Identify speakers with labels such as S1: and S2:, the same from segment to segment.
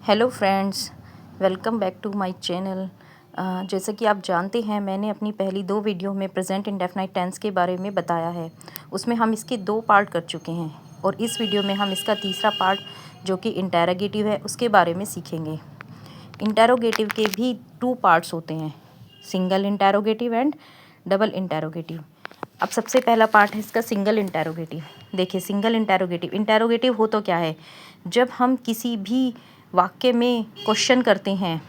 S1: Hello friends, welcome back to my channel. जैसे कि आप जानते हैं, मैंने अपनी पहली 2 वीडियो में प्रेजेंट इंडेफिनाइट टेंस के बारे में बताया है। उसमें हम इसके 2 पार्ट कर चुके हैं और इस वीडियो में हम इसका तीसरा पार्ट जो कि इंटेरोगेटिव है उसके बारे में सीखेंगे। इंटेरोगेटिव के भी 2 पार्ट्स होते हैं, single interrogative and double interrogative. अब सबसे पहला पार्ट है इसका सिंगल इंटेरोगेटिव। देखिए, सिंगल इंटेरोगेटिव हो तो क्या है, जब हम किसी भी वाक्य में क्वेश्चन करते हैं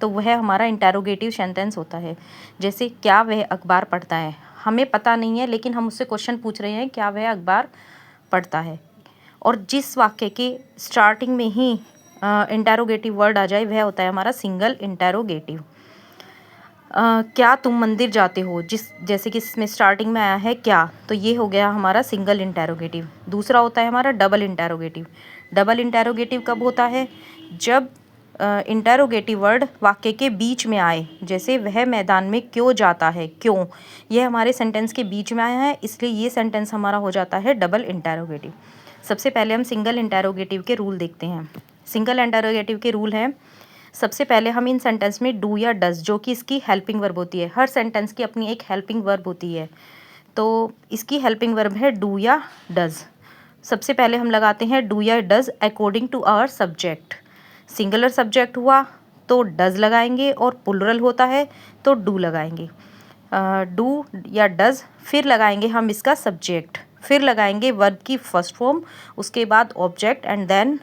S1: तो वह हमारा इंटेरोगेटिव सेंटेंस होता है। जैसे, क्या वह अखबार पढ़ता है? हमें पता नहीं है, लेकिन हम उससे क्वेश्चन पूछ रहे हैं, क्या वह अखबार पढ़ता है? और जिस वाक्य के स्टार्टिंग में ही इंटेरोगेटिव वर्ड आ जाए वह होता है हमारा सिंगल इंटेरोगेटिव। क्या तुम मंदिर जाते हो? जैसे कि इसमें स्टार्टिंग में आया है क्या, तो ये हो गया हमारा सिंगल इंटेरोगेटिव। दूसरा होता है हमारा डबल इंटेरोगेटिव। डबल इंटेरोगेटिव कब होता है? जब इंटेरोगेटिव वर्ड वाक्य के बीच में आए। जैसे, वह मैदान में क्यों जाता है? क्यों, यह हमारे सेंटेंस के बीच में आया है, इसलिए ये सेंटेंस हमारा हो जाता है डबल इंटेरोगेटिव। सबसे पहले हम सिंगल इंटेरोगेटिव के रूल देखते हैं। सिंगल इंटेरोगेटिव के रूल हैं, सबसे पहले हम इन सेंटेंस में डू या डज, जो कि इसकी हेल्पिंग वर्ब होती है। हर सेंटेंस की अपनी एक हेल्पिंग वर्ब होती है, तो इसकी हेल्पिंग वर्ब है डू या डज। सबसे पहले हम लगाते हैं डू या does according to our subject. Singular subject हुआ तो डज लगाएंगे और प्लुरल होता है तो डू लगाएंगे। डू या डज, फिर लगाएंगे हम इसका सब्जेक्ट, फिर लगाएंगे वर्ब की फर्स्ट फॉर्म, उसके बाद object and then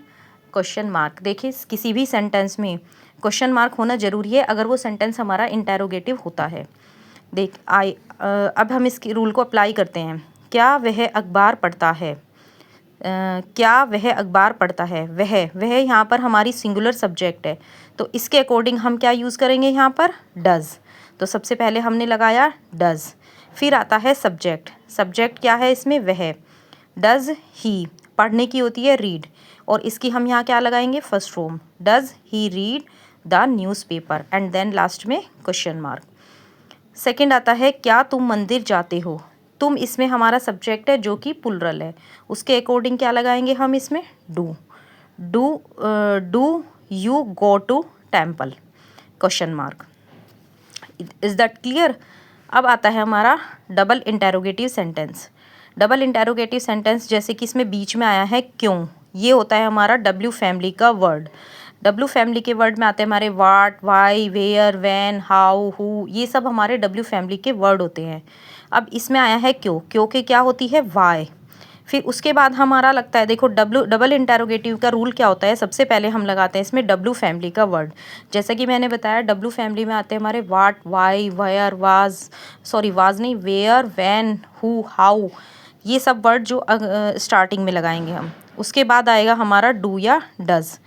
S1: question mark. देखिए, किसी भी सेंटेंस में क्वेश्चन मार्क होना ज़रूरी है अगर वो सेंटेंस हमारा इंटेरोगेटिव होता है। अब हम इस रूल को अप्लाई करते हैं। क्या वह अखबार पढ़ता है? क्या वह अखबार पढ़ता है? वह यहाँ पर हमारी सिंगुलर सब्जेक्ट है, तो इसके अकॉर्डिंग हम क्या यूज़ करेंगे यहाँ पर? डज। तो सबसे पहले हमने लगाया डज, फिर आता है सब्जेक्ट। सब्जेक्ट क्या है इसमें? वह। डज ही, पढ़ने की होती है रीड, और इसकी हम यहाँ क्या लगाएंगे? First form. Does he read the newspaper and then last में क्वेश्चन मार्क। सेकंड आता है, क्या तुम मंदिर जाते हो? तुम इसमें हमारा सब्जेक्ट है जो कि प्लुरल है, उसके अकॉर्डिंग क्या लगाएंगे हम इसमें? Do you go to temple? Question mark. Is that clear? अब आता है हमारा double interrogative sentence. Double interrogative sentence, जैसे कि इसमें बीच में आया है क्यों, ये होता है हमारा डब्ल्यू फैमिली का वर्ड। डब्ल्यू फैमिली के वर्ड में आते हैं हमारे what, why, where, when, how, who, ये सब हमारे डब्ल्यू फैमिली के वर्ड होते हैं। अब इसमें आया है क्यों, क्यों के क्या होती है? वाई। फिर उसके बाद हमारा लगता है, देखो डबल इंटेरोगेटिव का रूल क्या होता है, सबसे पहले हम लगाते हैं इसमें डब्ल्यू फैमिली का वर्ड। जैसा कि मैंने बताया, डब्ल्यू फैमिली में आते हैं हमारे वाट, वाई, वेयर, वाज नहीं, वेयर, वैन, हु, हाउ, ये सब वर्ड जो स्टार्टिंग में लगाएंगे हम। उसके बाद आएगा हमारा डू या डज,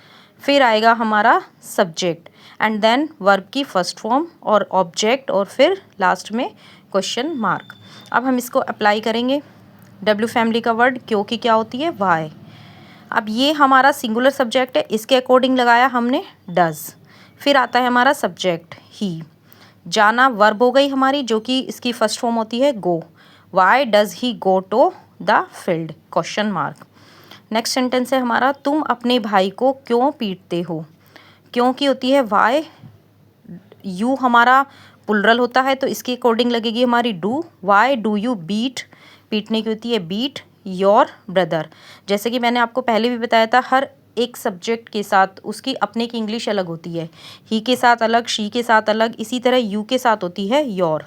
S1: फिर आएगा हमारा सब्जेक्ट एंड देन वर्ब की फर्स्ट फॉर्म और ऑब्जेक्ट, और फिर लास्ट में क्वेश्चन मार्क। अब हम इसको अप्लाई करेंगे। डब्ल्यू फैमिली का वर्ड क्यों की क्या होती है? वाई। अब ये हमारा सिंगुलर सब्जेक्ट है, इसके अकॉर्डिंग लगाया हमने डज। फिर आता है हमारा सब्जेक्ट ही। जाना वर्ब हो गई हमारी, जो कि इसकी फर्स्ट फॉर्म होती है go. Why does he go to the field? Question mark. Next sentence है हमारा, तुम अपने भाई को क्यों पीटते हो? क्यों की होती है वाई। यू हमारा प्लुरल होता है, तो इसके अकॉर्डिंग लगेगी हमारी do. Why do you beat, पीटने की होती है बीट योर ब्रदर। जैसे कि मैंने आपको पहले भी बताया था, हर एक सब्जेक्ट के साथ उसकी अपने की इंग्लिश अलग होती है। ही के साथ अलग, शी के साथ अलग, इसी तरह यू के साथ होती है योर,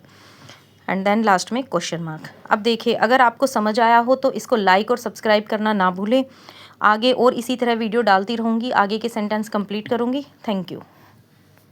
S1: एंड देन लास्ट में क्वेश्चन मार्क। अब देखिए, अगर आपको समझ आया हो तो इसको लाइक और सब्सक्राइब करना ना भूलें। आगे और इसी तरह वीडियो डालती रहूँगी, आगे के सेंटेंस कंप्लीट करूँगी। Thank you.